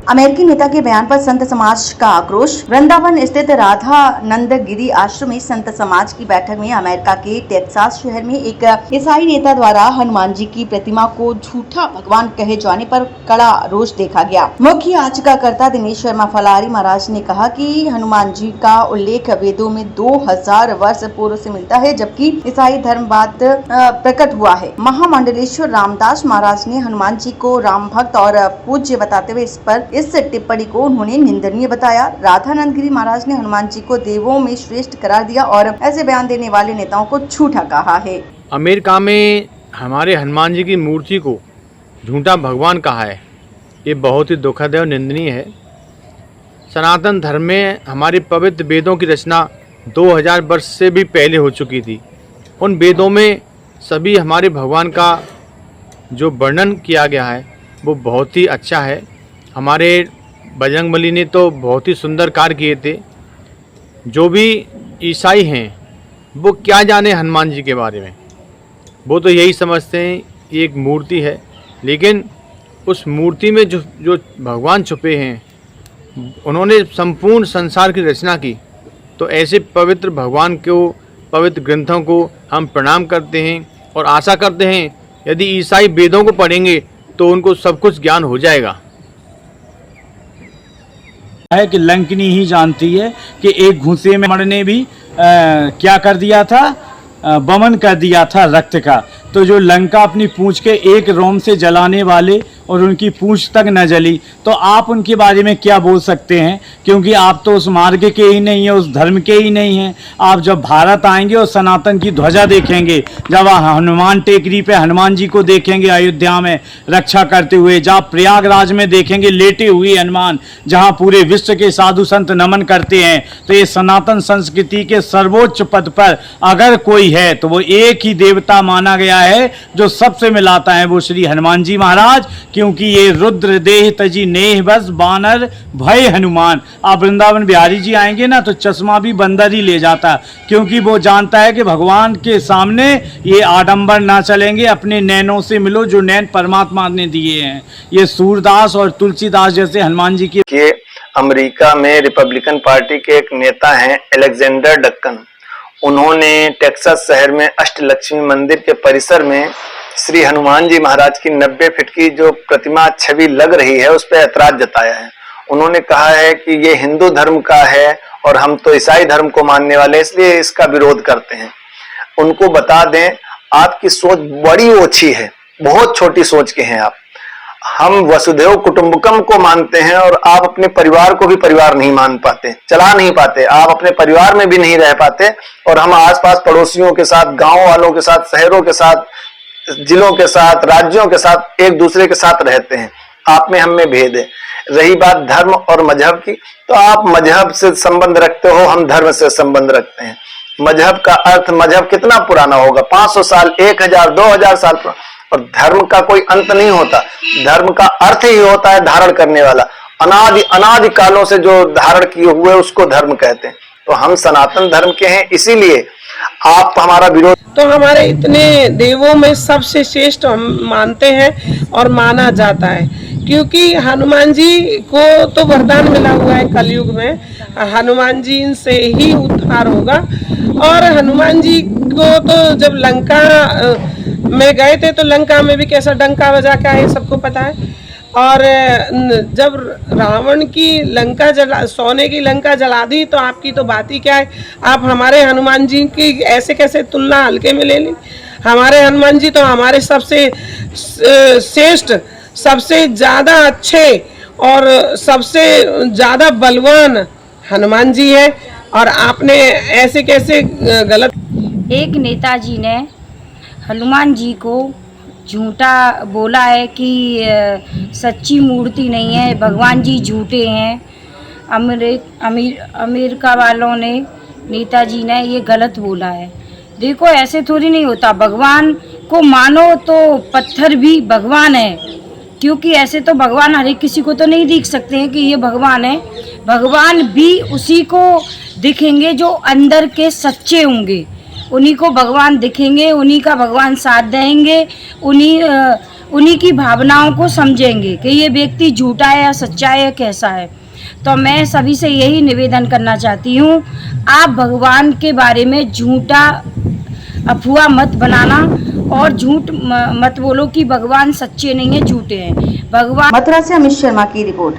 अमेरिकी नेता के बयान पर संत समाज का आक्रोश। वृंदावन स्थित राधानंद गिरी आश्रम में संत समाज की बैठक में अमेरिका के टेक्सास शहर में एक ईसाई नेता द्वारा हनुमान जी की प्रतिमा को झूठा भगवान कहे जाने पर कड़ा रोष देखा गया। मुख्य याचिकाकर्ता दिनेश शर्मा फलारी महाराज ने कहा कि हनुमान जी का उल्लेख वेदों में 2000 वर्ष पूर्व से मिलता है, जबकि ईसाई धर्मवाद प्रकट हुआ है। महामंडलेश्वर रामदास महाराज ने हनुमान जी को राम भक्त और पूज्य बताते हुए इस टिप्पणी को उन्होंने निंदनीय बताया। राधानंद गिरी महाराज ने हनुमान जी को देवों में श्रेष्ठ करार दिया और ऐसे बयान देने वाले नेताओं को झूठा कहा है। अमेरिका में हमारे हनुमान जी की मूर्ति को झूठा भगवान कहा है, ये बहुत ही दुखद है और निंदनीय है। सनातन धर्म में हमारे पवित्र वेदों की रचना 2000 वर्ष से भी पहले हो चुकी थी। उन वेदों में सभी हमारे भगवान का जो वर्णन किया गया है वो बहुत ही अच्छा है। हमारे बजरंगबली ने तो बहुत ही सुंदर कार्य किए थे। जो भी ईसाई हैं वो क्या जाने हनुमान जी के बारे में, वो तो यही समझते हैं ये एक मूर्ति है, लेकिन उस मूर्ति में जो भगवान छुपे हैं, उन्होंने संपूर्ण संसार की रचना की। तो ऐसे पवित्र भगवान को, पवित्र ग्रंथों को हम प्रणाम करते हैं और आशा करते हैं यदि ईसाई वेदों को पढ़ेंगे तो उनको सब कुछ ज्ञान हो जाएगा। है कि लंकिनी ही जानती है कि एक घूसे में मरने भी क्या कर दिया था, बमन कर दिया था रक्त का। तो जो लंका अपनी पूंछ के एक रोम से जलाने वाले और उनकी पूंछ तक न जली, तो आप उनके बारे में क्या बोल सकते हैं? क्योंकि आप तो उस मार्ग के ही नहीं हैं, उस धर्म के ही नहीं हैं। आप जब भारत आएंगे और सनातन की ध्वजा देखेंगे, जब हनुमान टेकरी पे हनुमान जी को देखेंगे अयोध्या में रक्षा करते हुए, जहाँ प्रयागराज में देखेंगे लेटे हुए हनुमान, जहाँ पूरे विश्व के साधु संत नमन करते हैं, तो ये सनातन संस्कृति के सर्वोच्च पद पर अगर कोई है तो वो एक ही देवता माना गया है जो सबसे मिलाता है, वो श्री हनुमान जी महाराज। क्योंकि ये रुद्र देह तजी नेह बस बानर भय हनुमान। आप वृंदावन बिहारी जी आएंगे ना तो चश्मा भी बंदर ही ले जाता, क्योंकि वो जानता है कि भगवान के सामने ये आडंबर ना चलेंगे। अपने नैनों से मिलो जो नैन परमात्मा ने दिए हैं। ये सूरदास और तुलसीदास जैसे हनुमान जी के अमेरिका में रिपब्लिकन पार्टी के एक नेता हैं अलेक्जेंडर डक्कन। उन्होंने टेक्सास शहर में अष्टलक्ष्मी मंदिर के परिसर में श्री हनुमान जी महाराज की 90 फीट की जो प्रतिमा छवि लग रही है उस पर ऐतराज जताया है। उन्होंने कहा है कि ये हिंदू धर्म का है और हम तो ईसाई धर्म को मानने वाले, इसलिए इसका विरोध करते हैं। उनको बता दें आपकी सोच बड़ी ओछी है, बहुत छोटी सोच के हैं आप। हम वसुधैव कुटुंबकम को मानते हैं और आप अपने परिवार को भी परिवार नहीं मान पाते, चला नहीं पाते, आप अपने परिवार में भी नहीं रह पाते। और हम आसपास पड़ोसियों के साथ, गांव वालों के साथ, शहरों के साथ, जिलों के साथ, राज्यों के साथ एक दूसरे के साथ रहते हैं। आप में हम में भेद है। रही बात धर्म और मजहब की, तो आप मजहब से संबंध रखते हो, हम धर्म से संबंध रखते हैं। मजहब का अर्थ, मजहब कितना पुराना होगा, 500 साल, 1000, 2000 साल पुराना। और धर्म का कोई अंत नहीं होता। धर्म का अर्थ ही होता है धारण करने वाला। अनादि कालों से जो धारण किए हुए उसको धर्म कहते हैं। तो हम सनातन धर्म के हैं, इसीलिए आप हमारा विरोध। तो हमारे इतने देवों में सबसे श्रेष्ठ हम मानते हैं और माना जाता है, क्योंकि हनुमान जी को तो वरदान मिला हुआ है कलयुग में। हनुमान जी से ही उद्धार होगा। और हनुमान जी को तो जब लंका में गए थे तो लंका में भी कैसा डंका बजा के आए, सबको पता है। और जब रावण की लंका सोने की लंका जला दी तो आपकी तो बात ही क्या है। आप हमारे हनुमान जी की ऐसे कैसे तुलना हल्के में ले ली। हमारे हनुमान जी तो हमारे सबसे श्रेष्ठ, सबसे ज़्यादा अच्छे और सबसे ज़्यादा बलवान हनुमान जी है। और आपने ऐसे कैसे गलत। एक नेताजी ने हनुमान जी को झूठा बोला है कि सच्ची मूर्ति नहीं है, भगवान जी झूठे हैं। अमेरिका वालों ने, नेताजी ने ये गलत बोला है। देखो ऐसे थोड़ी नहीं होता। भगवान को मानो तो पत्थर भी भगवान है, क्योंकि ऐसे तो भगवान हर एक किसी को तो नहीं दिख सकते हैं कि ये भगवान है। भगवान भी उसी को दिखेंगे जो अंदर के सच्चे होंगे। उन्हीं को भगवान दिखेंगे, उन्हीं का भगवान साथ देंगे, उन्हीं की भावनाओं को समझेंगे कि ये व्यक्ति झूठा है या सच्चा है या कैसा है। तो मैं सभी से यही निवेदन करना चाहती हूँ, आप भगवान के बारे में झूठा अफवाह मत बनाना और झूठ मत बोलो कि भगवान सच्चे नहीं है, झूठे हैं। भगवान। मथुरा से अमित शर्मा की रिपोर्ट।